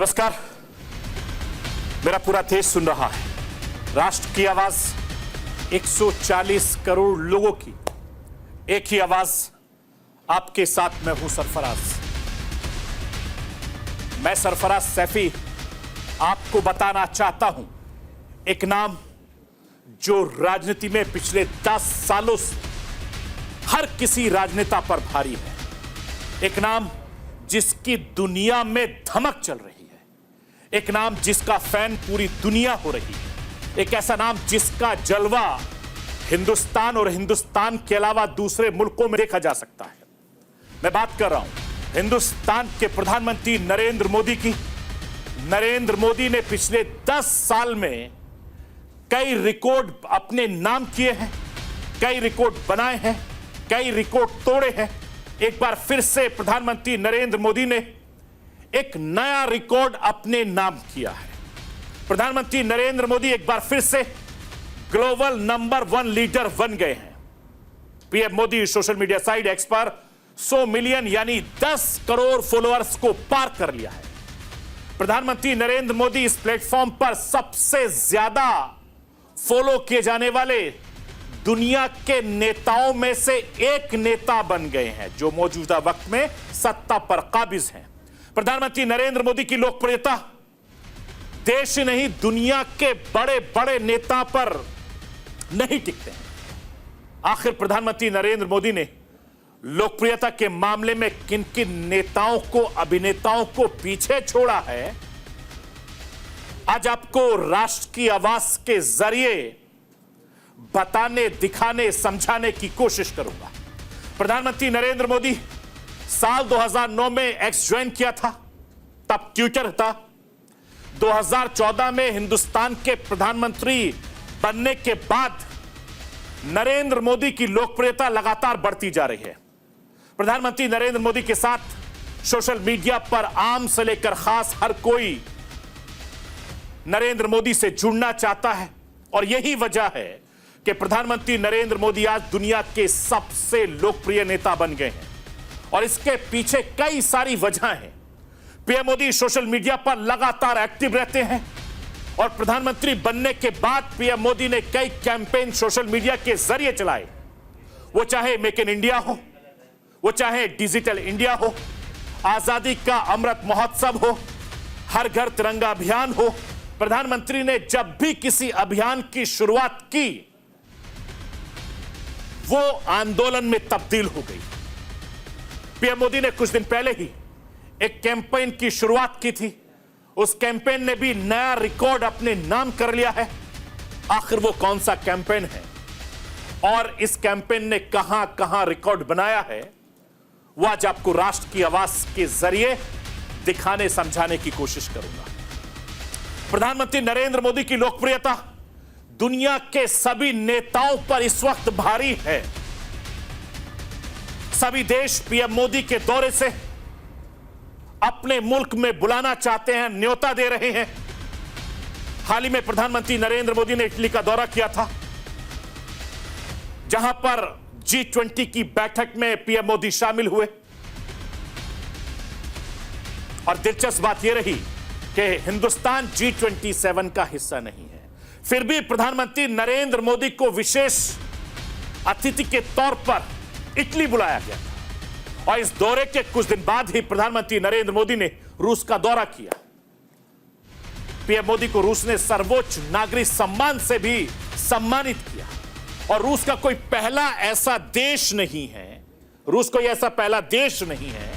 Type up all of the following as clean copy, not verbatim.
नमस्कार। मेरा पूरा देश सुन रहा है। राष्ट्र की आवाज 140 करोड़ लोगों की एक ही आवाज। आपके साथ मैं हूं सरफराज। मैं सरफराज सैफी आपको बताना चाहता हूं एक नाम जो राजनीति में पिछले 10 सालों से हर किसी राजनेता पर भारी है। एक नाम जिसकी दुनिया में धमक चल रही है। एक नाम जिसका फैन पूरी दुनिया हो रही है। एक ऐसा नाम जिसका जलवा हिंदुस्तान और हिंदुस्तान के अलावा दूसरे मुल्कों में देखा जा सकता है। मैं बात कर रहा हूं हिंदुस्तान के प्रधानमंत्री नरेंद्र मोदी की। नरेंद्र मोदी ने पिछले 10 साल में कई रिकॉर्ड अपने नाम किए हैं, कई रिकॉर्ड बनाए हैं, कई रिकॉर्ड तोड़े हैं। एक बार फिर से प्रधानमंत्री नरेंद्र मोदी ने एक नया रिकॉर्ड अपने नाम किया है। प्रधानमंत्री नरेंद्र मोदी एक बार फिर से ग्लोबल नंबर 1 लीडर बन गए हैं। PM Modi social media site x पर 100 मिलियन यानी 10 करोड़ फॉलोअर्स को पार कर लिया है। प्रधानमंत्री नरेंद्र मोदी इस प्लेटफॉर्म पर सबसे ज्यादा फॉलो किए जाने वाले दुनिया के नेताओं में से एक नेता बन गए हैं जो मौजूदा वक्त में सत्ता पर काबिज हैं। प्रधानमंत्री नरेंद्र मोदी की लोकप्रियता देश ही नहीं दुनिया के बड़े बड़े नेता पर नहीं टिकते हैं। आखिर प्रधानमंत्री नरेंद्र मोदी ने लोकप्रियता के मामले में किन किन नेताओं को, अभिनेताओं को पीछे छोड़ा है, आज आपको राष्ट्र की आवाज के जरिए बताने, दिखाने, समझाने की कोशिश करूंगा। प्रधानमंत्री नरेंद्र मोदी साल 2009 में एक्स ज्वाइन किया था, तब ट्विटर था। 2014 में हिंदुस्तान के प्रधानमंत्री बनने के बाद नरेंद्र मोदी की लोकप्रियता लगातार बढ़ती जा रही है। प्रधानमंत्री नरेंद्र मोदी के साथ सोशल मीडिया पर आम से लेकर खास हर कोई नरेंद्र मोदी से जुड़ना चाहता है और यही वजह है कि प्रधानमंत्री नरेंद्र मोदी आज दुनिया के सबसे लोकप्रिय नेता बन गए हैं और इसके पीछे कई सारी वजह हैं। पीएम मोदी सोशल मीडिया पर लगातार एक्टिव रहते हैं और प्रधानमंत्री बनने के बाद पीएम मोदी ने कई कैंपेन सोशल मीडिया के जरिए चलाए। वो चाहे मेक इन इंडिया हो, वो चाहे डिजिटल इंडिया हो, आजादी का अमृत महोत्सव हो, हर घर तिरंगा अभियान हो। प्रधानमंत्री ने जब भी किसी अभियान की शुरुआत की वो आंदोलन में तब्दील हो गई। पीएम मोदी ने कुछ दिन पहले ही एक कैंपेन की शुरुआत की थी। उस कैंपेन ने भी नया रिकॉर्ड अपने नाम कर लिया है। आखिर वो कौन सा कैंपेन है और इस कैंपेन ने कहां कहां रिकॉर्ड बनाया है, वो आज आपको राष्ट्र की आवाज के जरिए दिखाने, समझाने की कोशिश करूंगा। प्रधानमंत्री नरेंद्र मोदी की लोकप्रियता दुनिया के सभी नेताओं पर इस वक्त भारी है। सभी देश पीएम मोदी के दौरे से अपने मुल्क में बुलाना चाहते हैं, न्योता दे रहे हैं। हाल ही में प्रधानमंत्री नरेंद्र मोदी ने इटली का दौरा किया था, जहां पर G20 की बैठक में पीएम मोदी शामिल हुए और दिलचस्प बात यह रही कि हिंदुस्तान G27 का हिस्सा नहीं है, फिर भी प्रधानमंत्री नरेंद्र मोदी को विशेष अतिथि के तौर पर इटली बुलाया गया था और इस दौरे के कुछ दिन बाद ही प्रधानमंत्री नरेंद्र मोदी ने रूस का दौरा किया। पीएम मोदी को रूस ने सर्वोच्च नागरिक सम्मान से भी सम्मानित किया और रूस का कोई पहला ऐसा देश नहीं है, रूस कोई ऐसा पहला देश नहीं है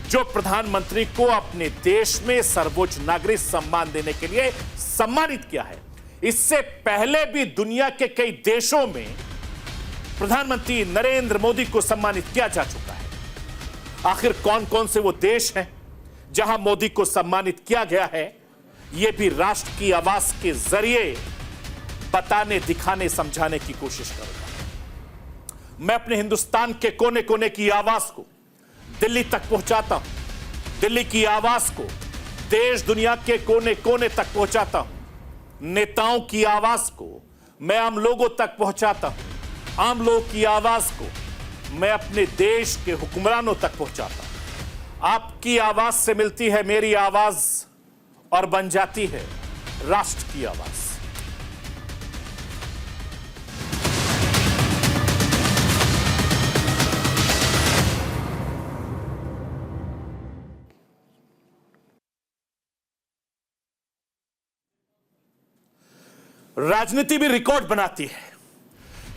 जो प्रधानमंत्री को अपने देश में सर्वोच्च नागरिक सम्मान देने के लिए सम्मानित किया है। इससे पहले भी दुनिया के कई देशों में प्रधानमंत्री नरेंद्र मोदी को सम्मानित किया जा चुका है। आखिर कौन कौन से वो देश हैं जहां मोदी को सम्मानित किया गया है, यह भी राष्ट्र की आवाज के जरिए बताने, दिखाने, समझाने की कोशिश करूंगा। मैं अपने हिंदुस्तान के कोने कोने की आवाज को दिल्ली तक पहुंचाता हूं। दिल्ली की आवाज को देश दुनिया के कोने कोने तक पहुंचाता हूं। नेताओं की आवाज को मैं आम लोगों तक पहुंचाता हूं। आम लोगों की आवाज को मैं अपने देश के हुक्मरानों तक पहुंचाता हूं। आपकी आवाज से मिलती है मेरी आवाज और बन जाती है राष्ट्र की आवाज। राजनीति भी रिकॉर्ड बनाती है।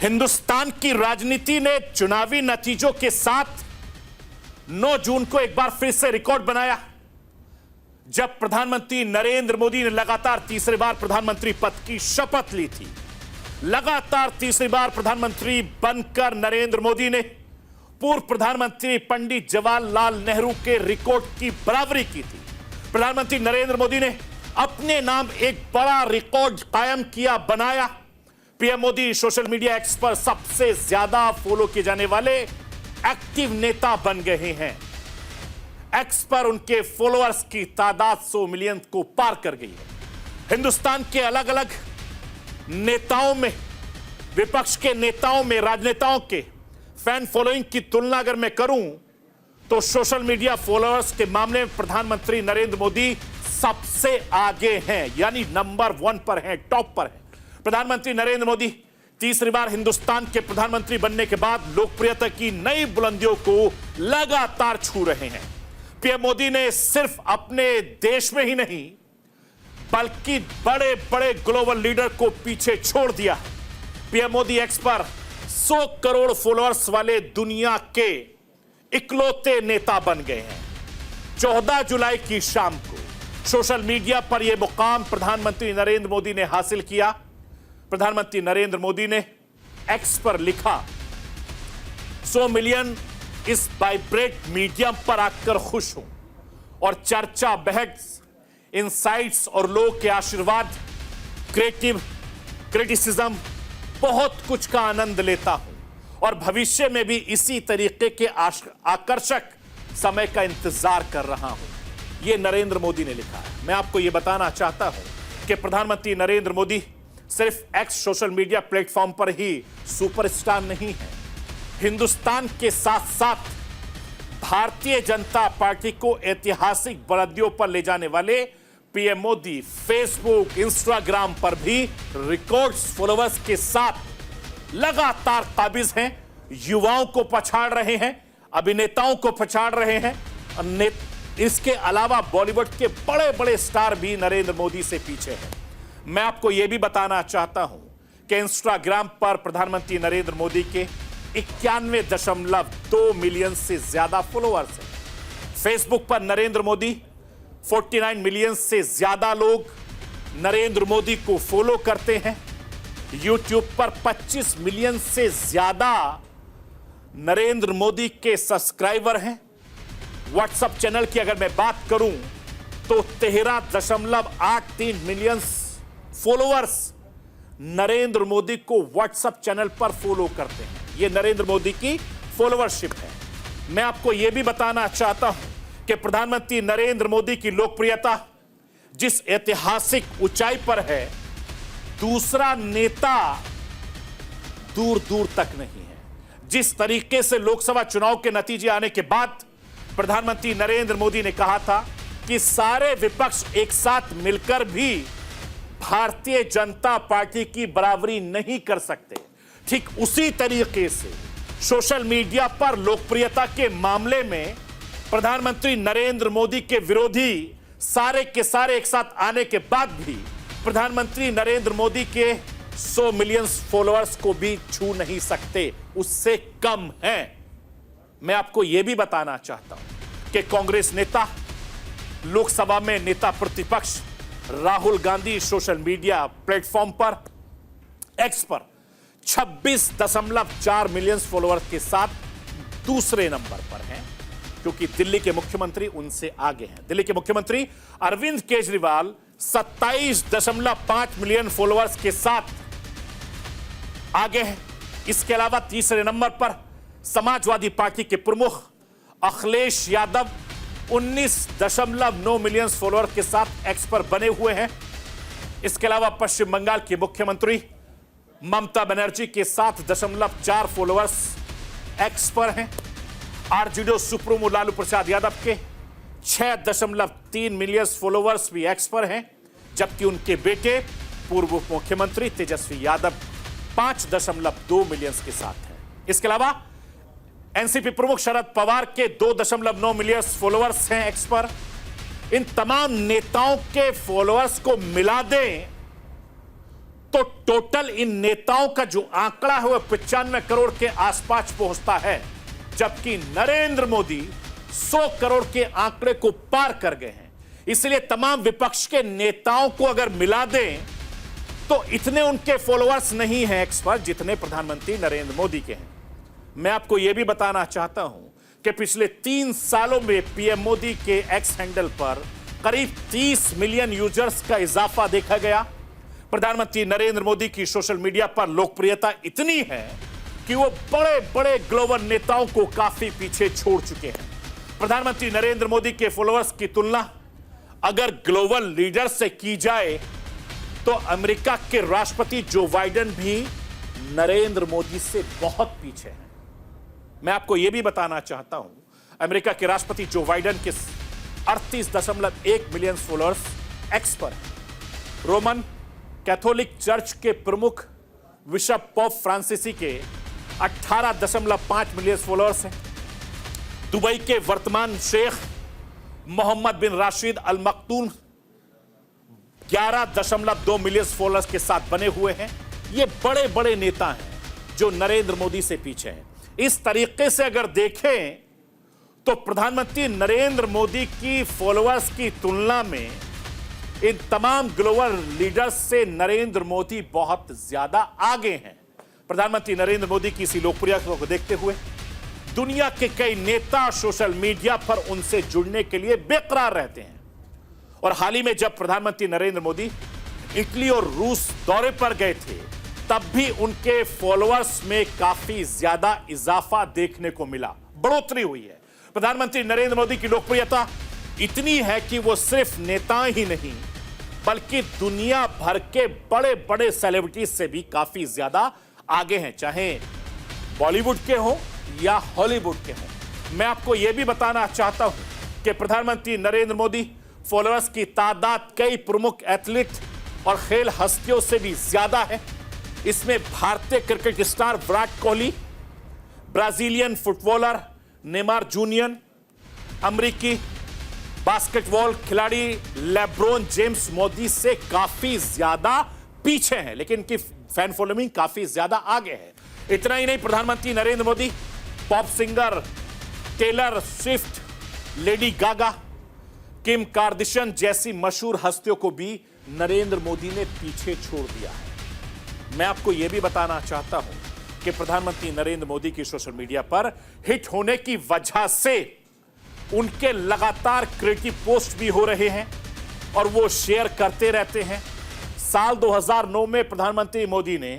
हिंदुस्तान की राजनीति ने चुनावी नतीजों के साथ 9 जून को एक बार फिर से रिकॉर्ड बनाया, जब प्रधानमंत्री नरेंद्र मोदी ने लगातार तीसरी बार प्रधानमंत्री पद की शपथ ली थी। लगातार तीसरी बार प्रधानमंत्री बनकर नरेंद्र मोदी ने पूर्व प्रधानमंत्री पंडित जवाहरलाल नेहरू के रिकॉर्ड की बराबरी की थी। प्रधानमंत्री नरेंद्र मोदी ने अपने नाम एक बड़ा रिकॉर्ड कायम किया, बनाया। PM Modi social media x पर सबसे ज्यादा फॉलो किए जाने वाले एक्टिव नेता बन गए हैं। एक्स पर उनके फॉलोअर्स की तादाद 100 मिलियन को पार कर गई है। हिंदुस्तान के अलग अलग नेताओं में, विपक्ष के नेताओं में, राजनेताओं के फैन फॉलोइंग की तुलना अगर मैं करूं तो सोशल मीडिया फॉलोअर्स के मामले में प्रधानमंत्री नरेंद्र मोदी सबसे आगे हैं, यानी नंबर 1 पर हैं, टॉप पर हैं। प्रधानमंत्री नरेंद्र मोदी तीसरी बार हिंदुस्तान के प्रधानमंत्री बनने के बाद लोकप्रियता की नई बुलंदियों को लगातार छू रहे हैं। पीएम मोदी ने सिर्फ अपने देश में ही नहीं बल्कि बड़े बड़े ग्लोबल लीडर को पीछे छोड़ दिया। पीएम मोदी एक्स पर 100 करोड़ फॉलोअर्स वाले दुनिया के इकलौते नेता बन गए हैं। 14 जुलाई की शाम को सोशल मीडिया पर यह मुकाम प्रधानमंत्री नरेंद्र मोदी ने हासिल किया। प्रधानमंत्री नरेंद्र मोदी ने एक्स पर लिखा, 100 मिलियन इस वाइब्रेट मीडियम पर आकर खुश हूं और चर्चा, बहस, इनसाइट्स और लोग के आशीर्वाद, क्रिटिसिज्म, बहुत कुछ का आनंद लेता हूं और भविष्य में भी इसी तरीके के आकर्षक समय का इंतजार कर रहा हूं। यह नरेंद्र मोदी ने लिखा है। मैं आपको यह बताना चाहता हूं कि प्रधानमंत्री नरेंद्र मोदी सिर्फ एक्स सोशल मीडिया प्लेटफॉर्म पर ही सुपरस्टार नहीं है। हिंदुस्तान के साथ साथ भारतीय जनता पार्टी को ऐतिहासिक बुलंदियों पर ले जाने वाले पीएम मोदी फेसबुक, इंस्टाग्राम पर भी रिकॉर्ड्स फॉलोअर्स के साथ लगातार काबिज हैं। युवाओं को पछाड़ रहे हैं, अभिनेताओं को पछाड़ रहे हैं। इसके अलावा बॉलीवुड के बड़े बड़े स्टार भी नरेंद्र मोदी से पीछे हैं। मैं आपको यह भी बताना चाहता हूं कि इंस्टाग्राम पर प्रधानमंत्री नरेंद्र मोदी के 91.2 मिलियन से ज्यादा फॉलोअर्स हैं। फेसबुक पर नरेंद्र मोदी 49 मिलियन से ज्यादा लोग नरेंद्र मोदी को फॉलो करते हैं। यूट्यूब पर 25 मिलियन से ज्यादा नरेंद्र मोदी के सब्सक्राइबर हैं। व्हाट्सएप चैनल की अगर मैं बात करूं तो 13.83 मिलियन फॉलोअर्स नरेंद्र मोदी को व्हाट्सएप चैनल पर फॉलो करते हैं। यह नरेंद्र मोदी की फॉलोअरशिप है। मैं आपको यह भी बताना चाहता हूं कि प्रधानमंत्री नरेंद्र मोदी की लोकप्रियता जिस ऐतिहासिक ऊंचाई पर है, दूसरा नेता दूर दूर तक नहीं है। जिस तरीके से लोकसभा चुनाव के नतीजे आने के बाद प्रधानमंत्री नरेंद्र मोदी ने कहा था कि सारे विपक्ष एक साथ मिलकर भी भारतीय जनता पार्टी की बराबरी नहीं कर सकते, ठीक उसी तरीके से सोशल मीडिया पर लोकप्रियता के मामले में प्रधानमंत्री नरेंद्र मोदी के विरोधी सारे के सारे एक साथ आने के बाद भी प्रधानमंत्री नरेंद्र मोदी के 100 मिलियन फॉलोअर्स को भी छू नहीं सकते, उससे कम हैं। मैं आपको यह भी बताना चाहता हूं कि कांग्रेस नेता, लोकसभा में नेता प्रतिपक्ष Rahul Gandhi social media platform पर, एक्स पर 26.4 मिलियन फॉलोअर्स के साथ दूसरे नंबर पर हैं, क्योंकि दिल्ली के मुख्यमंत्री उनसे आगे हैं। दिल्ली के मुख्यमंत्री अरविंद केजरीवाल 27.5 मिलियन फॉलोअर्स के साथ आगे हैं। इसके अलावा तीसरे नंबर पर समाजवादी पार्टी के प्रमुख अखिलेश यादव 19.9 मिलियन फॉलोअर के साथ एक्स पर बने हुए हैं। इसके अलावा पश्चिम बंगाल की मुख्यमंत्री ममता बनर्जी के 7.4 फॉलोअर्स एक्स पर हैं। आरजेडी सुप्रीमो लालू प्रसाद यादव के 6.3 मिलियन फॉलोअर्स भी एक्स पर हैं, जबकि उनके बेटे पूर्व मुख्यमंत्री तेजस्वी यादव 5.2 मिलियन के साथ हैं। इसके अलावा एनसीपी प्रमुख शरद पवार के 2.9 मिलियन फॉलोअर्स हैं एक्स पर। इन तमाम नेताओं के फॉलोअर्स को मिला दें तो टोटल इन नेताओं का जो आंकड़ा है वह 95 करोड़ के आसपास पहुंचता है, जबकि नरेंद्र मोदी 100 करोड़ के आंकड़े को पार कर गए हैं। इसलिए तमाम विपक्ष के नेताओं को अगर मिला दें तो इतने उनके फॉलोअर्स नहीं हैं एक्स पर जितने प्रधानमंत्री नरेंद्र मोदी के हैं। मैं आपको यह भी बताना चाहता हूं कि पिछले 3 सालों में पीएम मोदी के एक्स हैंडल पर करीब 30 मिलियन यूजर्स का इजाफा देखा गया। प्रधानमंत्री नरेंद्र मोदी की सोशल मीडिया पर लोकप्रियता इतनी है कि वो बड़े बड़े ग्लोबल नेताओं को काफी पीछे छोड़ चुके हैं। प्रधानमंत्री नरेंद्र मोदी के फॉलोअर्स की तुलना अगर ग्लोबल लीडर से की जाए तो अमेरिका के राष्ट्रपति जो बाइडेन भी नरेंद्र मोदी से बहुत पीछे हैं। मैं आपको यह भी बताना चाहता हूं, अमेरिका के राष्ट्रपति जो बाइडेन के 38.1 मिलियन फॉलोअर्स एक्स पर हैं। रोमन कैथोलिक चर्च के प्रमुख बिशप पोप फ्रांसिसी के 18.5 मिलियन फॉलोअर्स हैं। दुबई के वर्तमान शेख मोहम्मद बिन राशिद अल मक्तूम 11.2 मिलियन फॉलोअर्स के साथ बने हुए हैं। ये बड़े बड़े नेता हैं जो नरेंद्र मोदी से पीछे हैं। इस तरीके से अगर देखें तो प्रधानमंत्री नरेंद्र मोदी की फॉलोअर्स की तुलना में इन तमाम ग्लोबल लीडर्स से नरेंद्र मोदी बहुत ज्यादा आगे हैं। प्रधानमंत्री नरेंद्र मोदी की इसी लोकप्रियता को देखते हुए दुनिया के कई नेता सोशल मीडिया पर उनसे जुड़ने के लिए बेकरार रहते हैं। और हाल ही में जब प्रधानमंत्री नरेंद्र मोदी इटली और रूस दौरे पर गए थे तब भी उनके फॉलोअर्स में काफी ज्यादा इजाफा देखने को मिला, बढ़ोतरी हुई है। प्रधानमंत्री नरेंद्र मोदी की लोकप्रियता इतनी है कि वो सिर्फ नेता ही नहीं बल्कि दुनिया भर के बड़े बड़े सेलिब्रिटीज से भी काफी ज्यादा आगे हैं, चाहे बॉलीवुड के हों या हॉलीवुड के हों। मैं आपको यह भी बताना चाहता हूं कि प्रधानमंत्री नरेंद्र मोदी फॉलोअर्स की तादाद कई प्रमुख एथलीट और खेल हस्तियों से भी ज्यादा है। इसमें भारतीय cricket star Virat Kohli, Brazilian footballer Neymar junior, अमेरिकी बास्केटबॉल खिलाड़ी लेब्रोन जेम्स मोदी से काफी ज्यादा पीछे हैं, लेकिन इनकी फैन फॉलोइंग काफी ज्यादा आगे है। इतना ही नहीं, प्रधानमंत्री Narendra Modi pop singer Taylor Swift, Lady Gaga, Kim Kardashian जैसी मशहूर हस्तियों को भी नरेंद्र मोदी ने पीछे छोड़ दिया है। मैं आपको यह भी बताना चाहता हूं कि प्रधानमंत्री नरेंद्र मोदी की सोशल मीडिया पर हिट होने की वजह से उनके लगातार क्रिएटिव पोस्ट भी हो रहे हैं और वो शेयर करते रहते हैं। साल 2009 में प्रधानमंत्री मोदी ने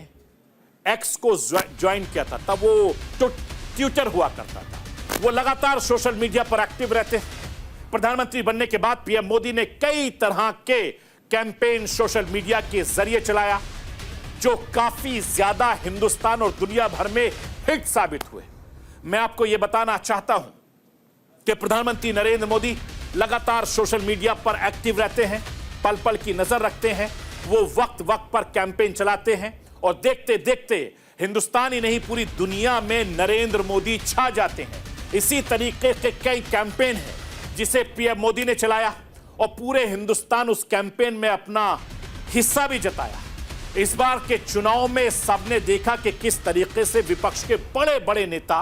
एक्स को ज्वाइन किया था, तब वो ट्विटर हुआ करता था। वो लगातार सोशल मीडिया पर एक्टिव रहते हैं। प्रधानमंत्री बनने के बाद पीएम मोदी ने कई तरह के कैंपेन सोशल मीडिया के जरिए चलाया जो काफी ज्यादा हिंदुस्तान और दुनिया भर में हिट साबित हुए। मैं आपको यह बताना चाहता हूं कि प्रधानमंत्री नरेंद्र मोदी लगातार सोशल मीडिया पर एक्टिव रहते हैं, पल पल की नजर रखते हैं। वो वक्त वक्त पर कैंपेन चलाते हैं और देखते देखते हिंदुस्तान ही नहीं पूरी दुनिया में नरेंद्र मोदी छा जाते हैं। इसी तरीके के कई कैंपेन हैं जिसे पीएम मोदी ने चलाया और पूरे हिंदुस्तान उस कैंपेन में अपना हिस्सा भी जताया। इस बार के चुनाव में सबने देखा कि किस तरीके से विपक्ष के बड़े बड़े नेता,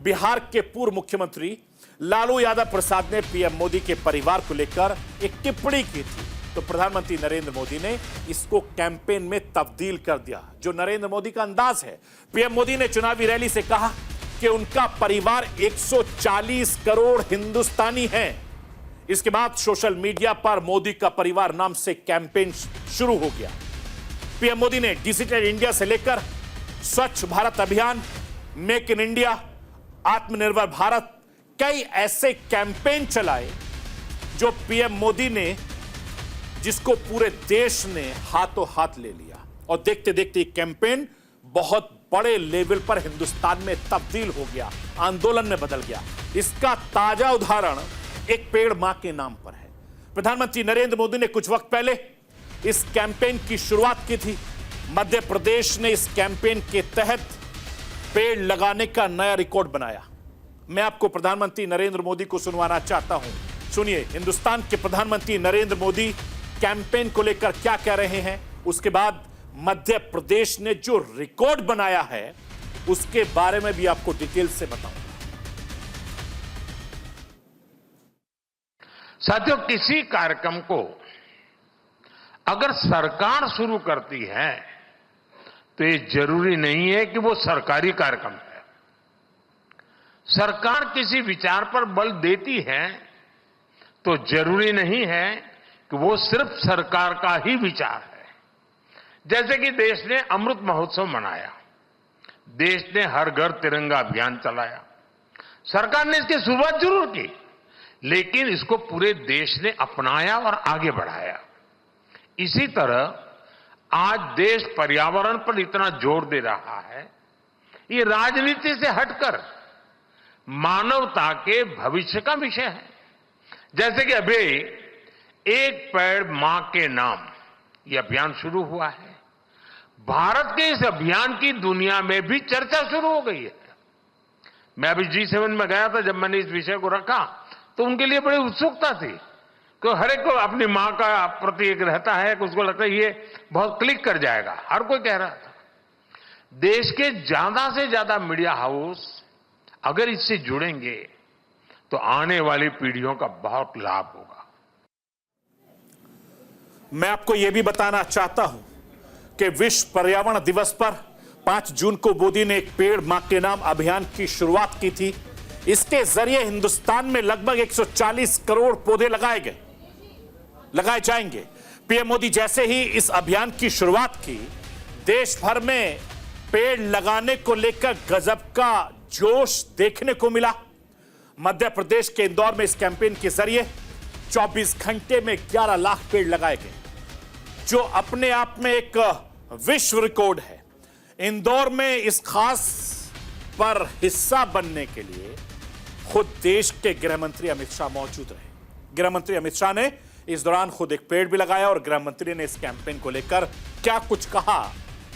बिहार के पूर्व मुख्यमंत्री लालू यादव प्रसाद ने पीएम मोदी के परिवार को लेकर एक टिप्पणी की थी, तो प्रधानमंत्री नरेंद्र मोदी ने इसको कैंपेन में तब्दील कर दिया, जो नरेंद्र मोदी का अंदाज है। पीएम मोदी ने चुनावी रैली से कहा कि उनका परिवार 140 करोड़ हिंदुस्तानी है। इसके बाद सोशल मीडिया पर मोदी का परिवार नाम से कैंपेन शुरू हो गया। पीएम मोदी ने डिजिटल इंडिया से लेकर स्वच्छ भारत अभियान, मेक इन इंडिया, आत्मनिर्भर भारत, कई ऐसे कैंपेन चलाए जो पीएम मोदी ने, जिसको पूरे देश ने हाथों हाथ ले लिया और देखते देखते कैंपेन बहुत बड़े लेवल पर हिंदुस्तान में तब्दील हो गया, आंदोलन में बदल गया। इसका ताजा उदाहरण एक पेड़ मां के नाम पर है। प्रधानमंत्री नरेंद्र मोदी ने कुछ वक्त पहले इस कैंपेन की शुरुआत की थी। मध्य प्रदेश ने इस कैंपेन के तहत पेड़ लगाने का नया रिकॉर्ड बनाया। मैं आपको प्रधानमंत्री नरेंद्र मोदी को सुनवाना चाहता हूं। सुनिए हिंदुस्तान के प्रधानमंत्री नरेंद्र मोदी कैंपेन को लेकर क्या कह रहे हैं, उसके बाद मध्य प्रदेश ने जो रिकॉर्ड बनाया है उसके बारे में भी आपको डिटेल से बताऊंगा। साथियों, किसी कार्यक्रम को अगर सरकार शुरू करती है तो ये जरूरी नहीं है कि वो सरकारी कार्यक्रम है। सरकार किसी विचार पर बल देती है तो जरूरी नहीं है कि वो सिर्फ सरकार का ही विचार है। जैसे कि देश ने अमृत महोत्सव मनाया, देश ने हर घर तिरंगा अभियान चलाया। सरकार ने इसकी शुरुआत जरूर की, लेकिन इसको पूरे देश ने अपनाया और आगे बढ़ाया। इसी तरह आज देश पर्यावरण पर इतना जोर दे रहा है, ये राजनीति से हटकर मानवता के भविष्य का विषय है। जैसे कि अभी एक पेड़ मां के नाम ये अभियान शुरू हुआ है। भारत के इस अभियान की दुनिया में भी चर्चा शुरू हो गई है। मैं अभी G7 में गया था, जब मैंने इस विषय को रखा तो उनके लिए बड़ी उत्सुकता थी, तो हर एक को अपनी मां का प्रति एक रहता है कि उसको लगता है ये बहुत क्लिक कर जाएगा। हर कोई कह रहा था। देश के ज्यादा से ज्यादा मीडिया हाउस अगर इससे जुड़ेंगे तो आने वाली पीढ़ियों का बहुत लाभ होगा। मैं आपको यह भी बताना चाहता हूं कि विश्व पर्यावरण दिवस पर 5 जून को मोदी ने एक पेड़ मां के नाम अभियान की शुरुआत की थी। इसके जरिए हिंदुस्तान में लगभग 140 करोड़ पौधे लगाए जाएंगे। पीएम मोदी जैसे ही इस अभियान की शुरुआत की, देश भर में पेड़ लगाने को लेकर गजब का जोश देखने को मिला। मध्य प्रदेश के इंदौर में इस कैंपेन के जरिए 24 घंटे में 11 लाख पेड़ लगाए गए, जो अपने आप में एक विश्व रिकॉर्ड है। इंदौर में इस खास पर हिस्सा बनने के लिए खुद देश के गृह मंत्री अमित शाह मौजूद रहे। गृह मंत्री अमित शाह ने इस दौरान खुद एक पेड़ भी लगाया और गृह मंत्री ने इस कैंपेन को लेकर क्या कुछ कहा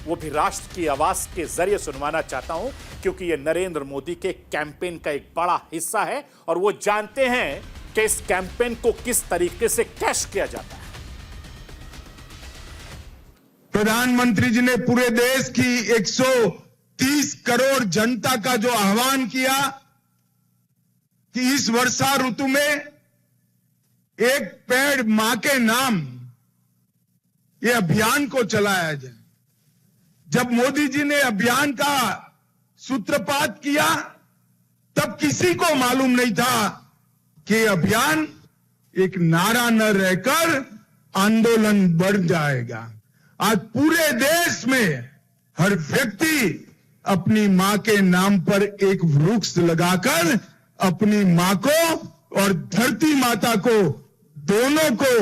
वो भी राष्ट्र की आवाज के जरिए सुनवाना चाहता हूं, क्योंकि यह नरेंद्र मोदी के कैंपेन का एक बड़ा हिस्सा है और वो जानते हैं कि इस कैंपेन को किस तरीके से कैश किया जाता है। प्रधानमंत्री जी ने पूरे देश की 130 करोड़ जनता का जो आह्वान किया कि इस वर्षा ऋतु में एक पेड़ मां के नाम ये अभियान को चलाया जाए। जब मोदी जी ने अभियान का सूत्रपात किया तब किसी को मालूम नहीं था कि अभियान एक नारा न रहकर आंदोलन बढ़ जाएगा। आज पूरे देश में हर व्यक्ति अपनी मां के नाम पर एक वृक्ष लगाकर अपनी मां को और धरती माता को, दोनों को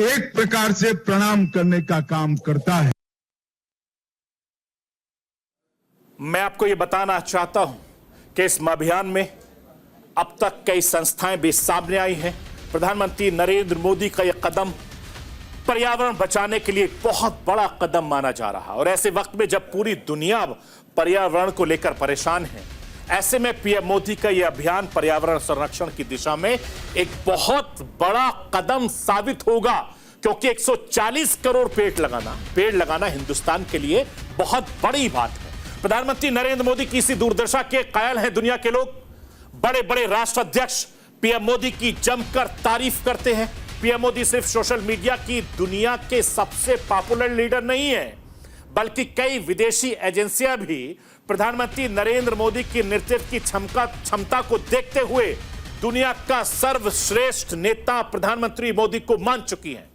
एक प्रकार से प्रणाम करने का काम करता है। मैं आपको यह बताना चाहता हूं कि इस अभियान में अब तक कई संस्थाएं भी सामने आई हैं। प्रधानमंत्री नरेंद्र मोदी का यह कदम पर्यावरण बचाने के लिए बहुत बड़ा कदम माना जा रहा है और ऐसे वक्त में जब पूरी दुनिया पर्यावरण को लेकर परेशान है, ऐसे में पीएम मोदी का यह अभियान पर्यावरण संरक्षण की दिशा में एक बहुत बड़ा कदम साबित होगा, क्योंकि 140 करोड़ पेड़ लगाना हिंदुस्तान के लिए बहुत बड़ी बात है। प्रधानमंत्री नरेंद्र मोदी की इसी दूरदर्शा के कायल हैं दुनिया के लोग। बड़े बड़े राष्ट्र अध्यक्ष पीएम मोदी की जमकर तारीफ करते हैं। पीएम मोदी सिर्फ सोशल मीडिया की दुनिया के सबसे पॉपुलर लीडर नहीं है, बल्कि कई विदेशी एजेंसियां भी प्रधानमंत्री नरेंद्र मोदी की नेतृत्व की क्षमता को देखते हुए दुनिया का सर्वश्रेष्ठ नेता प्रधानमंत्री मोदी को मान चुकी हैं।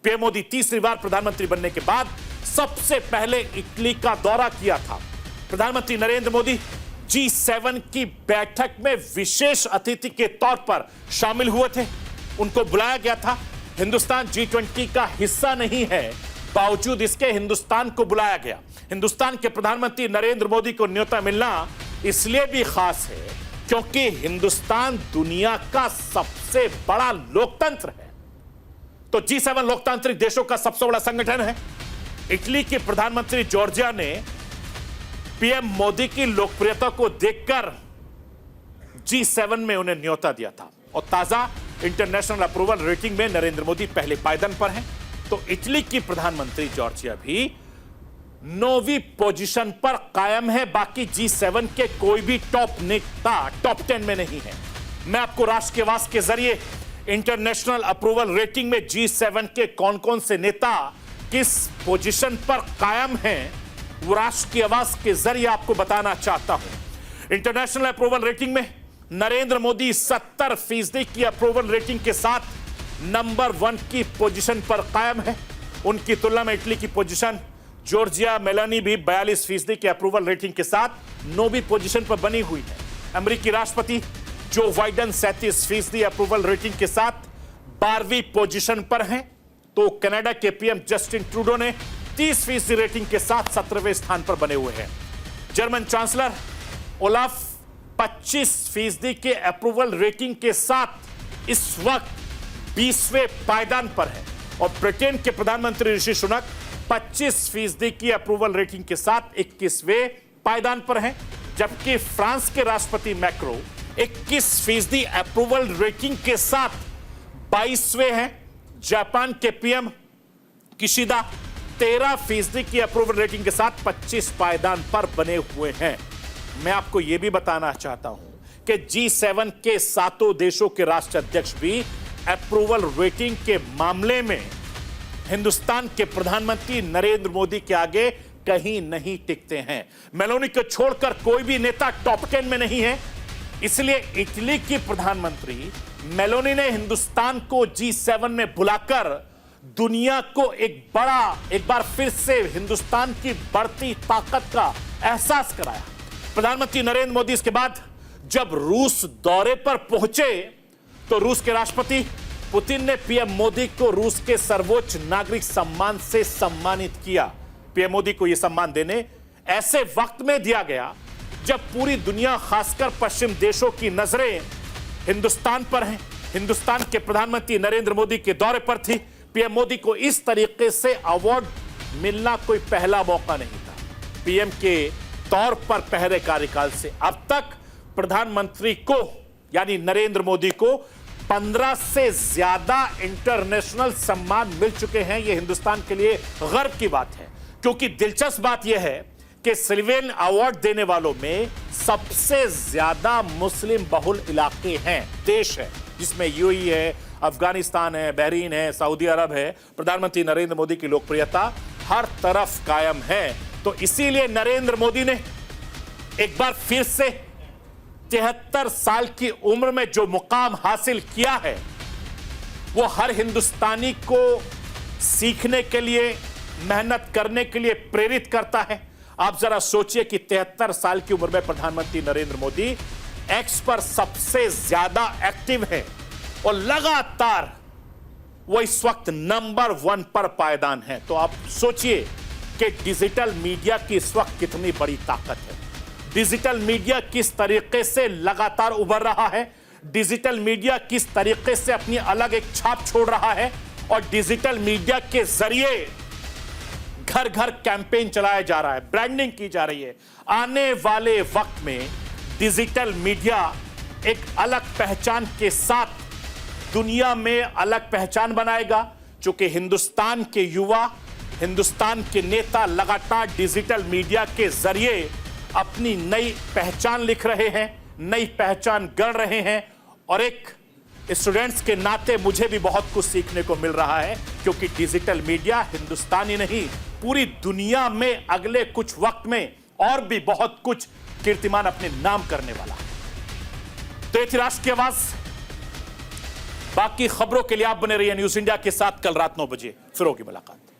पीएम मोदी तीसरी बार प्रधानमंत्री बनने के बाद सबसे पहले इटली का दौरा किया था। प्रधानमंत्री नरेंद्र मोदी G7 की बैठक में विशेष अतिथि के तौर पर शामिल हुए थे। उनको बुलाया गया था। हिंदुस्तान G20 का हिस्सा नहीं है, बावजूद इसके हिंदुस्तान को बुलाया गया। हिंदुस्तान के प्रधानमंत्री नरेंद्र मोदी को न्योता मिलना इसलिए भी खास है क्योंकि हिंदुस्तान दुनिया का सबसे बड़ा लोकतंत्र है। तो G7 लोकतांत्रिक देशों का सबसे बड़ा संगठन है। इटली के प्रधानमंत्री जॉर्जिया ने पीएम मोदी की लोकप्रियता को देखकर G7 में उन्हें न्योता दिया था और ताजा इंटरनेशनल अप्रूवल रेटिंग में नरेंद्र मोदी पहले पायदान पर हैं। तो इटली की प्रधानमंत्री जॉर्जिया भी 9वीं पोजीशन पर कायम है। बाकी G7 के कोई भी टॉप नेता टॉप 10 में नहीं है। मैं आपको राष्ट्र के आवास के जरिए इंटरनेशनल अप्रूवल रेटिंग में G7 के कौन कौन से नेता किस पोजीशन पर कायम हैं, वो राष्ट्र के आवास के जरिए आपको बताना चाहता हूं। इंटरनेशनल अप्रूवल रेटिंग में नरेंद्र मोदी 70% की अप्रूवल रेटिंग के साथ नंबर 1 की पोजीशन पर कायम है। उनकी तुलना में इटली की पोजीशन जॉर्जिया मेलोनी भी 42% की अप्रूवल रेटिंग के साथ 9वीं पोजीशन पर बनी हुई है। अमेरिकी राष्ट्रपति जो बाइडेन 37% अप्रूवल रेटिंग के साथ 12वीं पोजीशन पर हैं। तो कनाडा के पीएम जस्टिन ट्रूडो ने 30% रेटिंग के साथ 17वें स्थान पर बने हुए हैं। जर्मन चांसलर ओलाफ 25% के अप्रूवल रेटिंग के साथ इस वक्त 20वें पायदान पर है और ब्रिटेन के प्रधानमंत्री ऋषि सुनक 25% की अप्रूवल रेटिंग के साथ 21वें पायदान पर हैं, जबकि फ्रांस के राष्ट्रपति मैक्रो 21% अप्रूवल रेटिंग के साथ 22वें हैं। जापान के पीएम किशिदा 13% की अप्रूवल रेटिंग के साथ 25 पायदान पर बने हुए हैं। मैं आपको यह भी बताना चाहता हूं कि G7 के 7 देशों के राष्ट्राध्यक्ष भी अप्रूवल रेटिंग के मामले में हिंदुस्तान के प्रधानमंत्री नरेंद्र मोदी के आगे कहीं नहीं टिकते हैं। मेलोनी को छोड़कर कोई भी नेता टॉप 10 में नहीं है। इसलिए इटली की प्रधानमंत्री मेलोनी ने हिंदुस्तान को G7 में बुलाकर दुनिया को एक बार फिर से हिंदुस्तान की बढ़ती ताकत का एहसास कराया। प्रधानमंत्री नरेंद्र मोदी इसके बाद जब रूस दौरे पर पहुंचे तो रूस के राष्ट्रपति पुतिन ने पीएम मोदी को रूस के सर्वोच्च नागरिक सम्मान से सम्मानित किया। पीएम मोदी को यह सम्मान देने ऐसे वक्त में दिया गया जब पूरी दुनिया, खासकर पश्चिम देशों की नजरें हिंदुस्तान पर हैं। हिंदुस्तान के प्रधानमंत्री नरेंद्र मोदी के दौरे पर थी। पीएम मोदी को इस तरीके से अवार्ड मिलना कोई पहला मौका नहीं था। पीएम के तौर पर पहले कार्यकाल से अब तक प्रधानमंत्री को यानी नरेंद्र मोदी को 15 से ज्यादा इंटरनेशनल सम्मान मिल चुके हैं। यह हिंदुस्तान के लिए गर्व की बात है, क्योंकि दिलचस्प बात यह है कि सिल्वेन अवार्ड देने वालों में सबसे ज्यादा मुस्लिम बहुल इलाके हैं, देश है, जिसमें यूएई है, अफगानिस्तान है, बहरीन है, सऊदी अरब है। प्रधानमंत्री नरेंद्र मोदी की लोकप्रियता हर तरफ कायम है। तो इसीलिए नरेंद्र मोदी ने एक बार फिर से 73 साल की उम्र में जो मुकाम हासिल किया है, वो हर हिंदुस्तानी को सीखने के लिए, मेहनत करने के लिए प्रेरित करता है। आप जरा सोचिए कि 73 साल की उम्र में प्रधानमंत्री नरेंद्र मोदी एक्स पर सबसे ज्यादा एक्टिव है और लगातार वो इस वक्त नंबर 1 पर पायदान है। तो आप सोचिए कि डिजिटल मीडिया की इस वक्त कितनी बड़ी ताकत है। डिजिटल मीडिया किस तरीके से लगातार उभर रहा है, डिजिटल मीडिया किस तरीके से अपनी अलग एक छाप छोड़ रहा है और डिजिटल मीडिया के जरिए घर घर कैंपेन चलाया जा रहा है, ब्रांडिंग की जा रही है। आने वाले वक्त में डिजिटल मीडिया एक अलग पहचान के साथ दुनिया में अलग पहचान बनाएगा, क्योंकि हिंदुस्तान के युवा, हिंदुस्तान के नेता लगातार डिजिटल मीडिया के जरिए अपनी नई पहचान लिख रहे हैं, नई पहचान गढ़ रहे हैं। और एक स्टूडेंट्स के नाते मुझे भी बहुत कुछ सीखने को मिल रहा है, क्योंकि डिजिटल मीडिया हिंदुस्तान ही नहीं, पूरी दुनिया में अगले कुछ वक्त में और भी बहुत कुछ कीर्तिमान अपने नाम करने वाला है। तो ये थी राष्ट्र की आवाज। बाकी खबरों के लिए आप बने रहिए न्यूज इंडिया के साथ। कल रात 9 बजे फिर होगी मुलाकात।